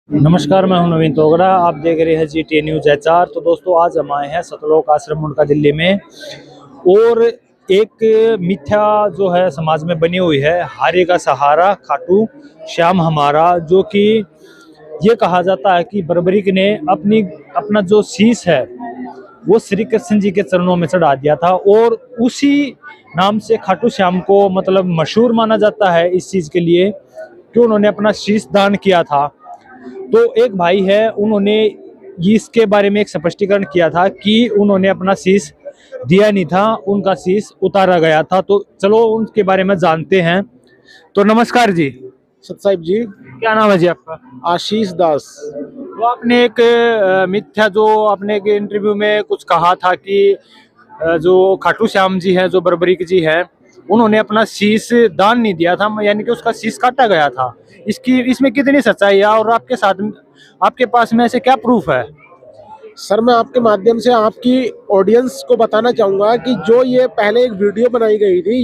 नमस्कार, मैं हूं नवीन तोगड़ा। आप देख रहे हैं GT न्यूज HR। तो दोस्तों, आज हम आए हैं सतलोक आश्रम मुंडका दिल्ली में। और एक मिथ्या जो है समाज में बनी हुई है, हारे का सहारा खाटू श्याम हमारा, जो कि ये कहा जाता है कि बर्बरीक ने अपना जो शीश है वो श्री कृष्ण जी के चरणों में चढ़ा दिया था। और उसी नाम से खाटू श्याम को मतलब मशहूर माना जाता है इस चीज के लिए कि उन्होंने अपना शीश दान किया था। तो एक भाई है, उन्होंने इसके बारे में एक स्पष्टीकरण किया था कि उन्होंने अपना शीश दिया नहीं था, उनका शीश उतारा गया था। तो चलो उनके बारे में जानते हैं। तो नमस्कार जी। सत साहिब जी। क्या नाम है जी आपका? आशीष दास। तो आपने एक मिथ्या जो आपने एक इंटरव्यू में कुछ कहा था कि जो खाटू श्याम जी हैं, जो बर्बरीक जी हैं, उन्होंने अपना शीश दान नहीं दिया था, यानी कि उसका शीश काटा गया था। इसमें कितनी सच्चाई है और आपके पास में ऐसे क्या प्रूफ है? सर, मैं आपके माध्यम से आपकी ऑडियंस को बताना चाहूंगा कि जो ये पहले एक वीडियो बनाई गई थी,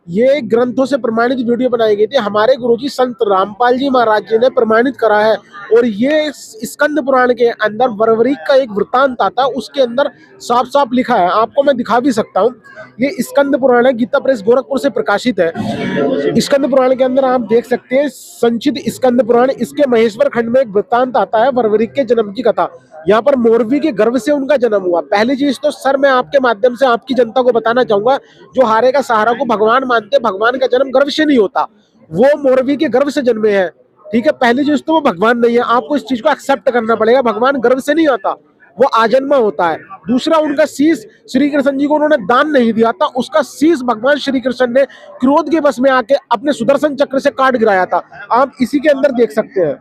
ये ग्रंथों से प्रमाणित वीडियो बनाई गई थी। हमारे गुरुजी संत रामपाल जी महाराज जी ने प्रमाणित करा है। और ये स्कंद पुराण के अंदर बर्बरीक का एक वृत्तांत आता है, उसके अंदर साफ साफ लिखा है। आपको मैं दिखा भी सकता हूँ। ये स्कंद पुराण है, गीता प्रेस गोरखपुर से प्रकाशित है। स्कंद पुराण के अंदर आप देख सकते हैं संचित स्कंद पुराण, इसके महेश्वर खंड में एक वृत्तांत आता है बर्बरीक के जन्म की कथा। यहाँ पर मोरवी के गर्भ से उनका जन्म हुआ। पहली चीज तो सर, मैं आपके माध्यम से आपकी जनता को बताना चाहूंगा, जो हारे का सहारा को भगवान मानते, भगवान का जन्म गर्भ से नहीं होता, वो मोरवी के गर्भ से जन्मे हैं। ठीक है, पहली चीज तो वो भगवान नहीं है, आपको इस चीज को एक्सेप्ट करना पड़ेगा। भगवान गर्भ से नहीं आता, वो आजन्मा होता है। दूसरा, उनका शीश श्री कृष्ण जी को उन्होंने दान नहीं दिया था, उसका शीश भगवान श्री कृष्ण ने क्रोध के वश में आके अपने सुदर्शन चक्र से काट गिराया था। आप इसी के अंदर देख सकते हैं।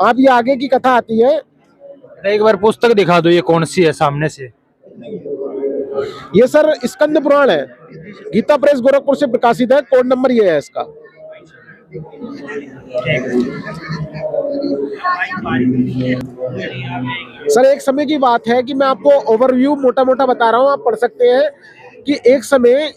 आप ये आगे की कथा आती है। एक बार पुस्तक दिखा दो, ये कौन सी है सामने से? ये सर स्कंद पुराण है, गीता प्रेस गोरखपुर से प्रकाशित है। कोड नंबर ये है इसका। सर, एक समय की बात है कि मैं आपको ओवरव्यू मोटा मोटा बता रहा हूं, आप पढ़ सकते हैं कि एक समय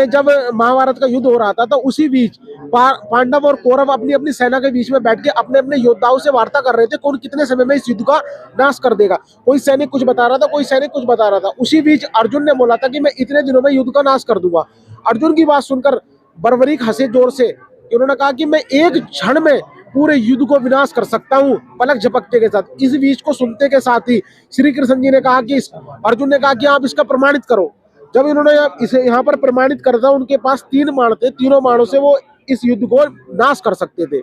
जब महाभारत का युद्ध हो रहा था, तो उसी बीच पांडव और कौरव अपनी अपनी सेना के बीच में बैठ के अपने अपने योद्धाओं से वार्ता कर रहे थे कौन कितने समय में इस युद्ध का नाश कर देगा। कोई सैनिक कुछ बता रहा था, कोई सैनिक कुछ बता रहा था। उसी बीच अर्जुन ने बोला था कि मैं इतने दिनों में युद्ध का नाश कर दूंगा। अर्जुन की बात सुनकर बर्बरीक हंसे जोर से। उन्होंने कहा कि मैं एक क्षण में पूरे युद्ध को विनाश कर सकता हूं, पलक झपकते के साथ। इस बीच को सुनते के साथ ही श्री कृष्ण जी ने कहा कि अर्जुन ने कहा कि आप इसका प्रमाणित करो। जब इन्होंने इसे यहाँ पर प्रमाणित कर दिया, उनके पास 3 बाण थे, तीनों बाणों से वो इस युद्ध को नाश कर सकते थे।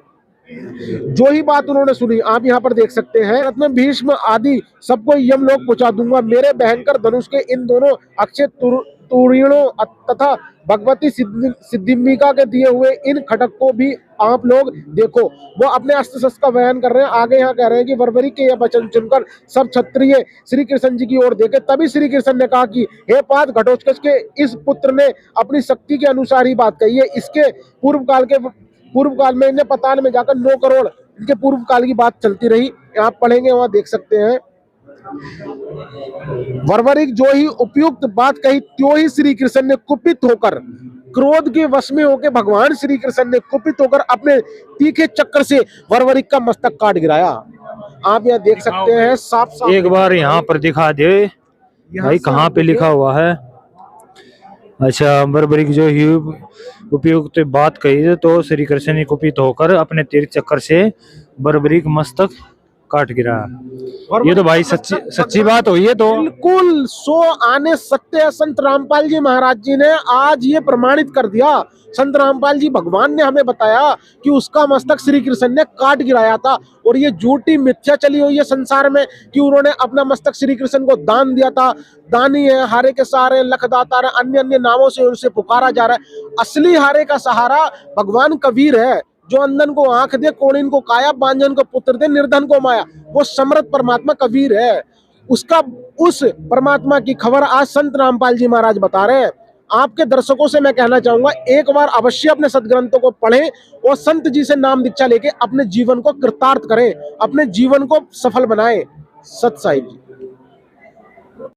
जो ही बात उन्होंने सुनी, आप यहाँ पर देख सकते हैं, रत्न भीष्म आदि सबको यमलोक पहुंचा दूंगा। मेरे भयंकर धनुष के इन दोनों अक्षय तूणीरों तथा भगवती सिद्धिंबिका के दिए हुए इन खटक को भी आप लोग देखो। वो अपने अस्त्र शस्त्र का बयान कर रहे हैं। आगे यहाँ कह रहे हैं कि बर्बरीक के यह वचन सुनकर सब क्षत्रिय श्री कृष्ण जी की ओर देखे। तभी श्री कृष्ण ने कहा कि हे पार्थ, घटोत्कच के इस पुत्र ने अपनी शक्ति के अनुसार ही बात कही है। इसके पूर्व काल में इन्हें पताल में जाकर 9 करोड़ इनके पूर्व काल की बात चलती रही। आप पढ़ेंगे, वहां देख सकते हैं। बर्बरीक जो ही उपयुक्त बात कही, त्यों ही श्री कृष्ण ने कुपित होकर, क्रोध के वश में होकर भगवान श्री कृष्ण ने कुपित होकर अपने तीखे चक्र से बर्बरीक का मस्तक काट गिराया। आप यहाँ देख सकते हैं साफ साफ। एक बार यहाँ पर दिखा दे भाई, कहाँ पे लिखा हुआ है? अच्छा, बर्बरीक जो ही उपयुक्त बात कही तो श्री कृष्ण ने कुपित होकर अपने तीर चक्र से बर्बरीक मस्तक काट गिरा। ये तो भाई सच्ची बात हुई है। तो बिल्कुल 100 आने सत्य है। संत रामपाल जी महाराज जी ने आज ये प्रमाणित कर दिया। संत रामपाल जी भगवान ने हमें बताया कि उसका मस्तक श्री कृष्ण ने काट गिराया था। और ये झूठी मिथ्या चली हुई है संसार में कि उन्होंने अपना मस्तक श्री कृष्ण को दान दिया था। दानी है, हारे के सहारे, लखदाता, अन्य अन्य नामों से उनसे पुकारा जा रहा है। असली हारे का सहारा भगवान कबीर है, जो अंधन को आंख दे, कोढ़िन को काया, बांझन को पुत्र दे, निर्धन को माया। वो समर्थ परमात्मा कबीर है। उस परमात्मा की खबर आज संत रामपाल जी महाराज बता रहे हैं। आपके दर्शकों से मैं कहना चाहूंगा, एक बार अवश्य अपने सदग्रंथों को पढ़ें और संत जी से नाम दीक्षा लेके अपने जीवन को कृतार्थ करें, अपने जीवन को सफल बनाएं। सत साहिब जी।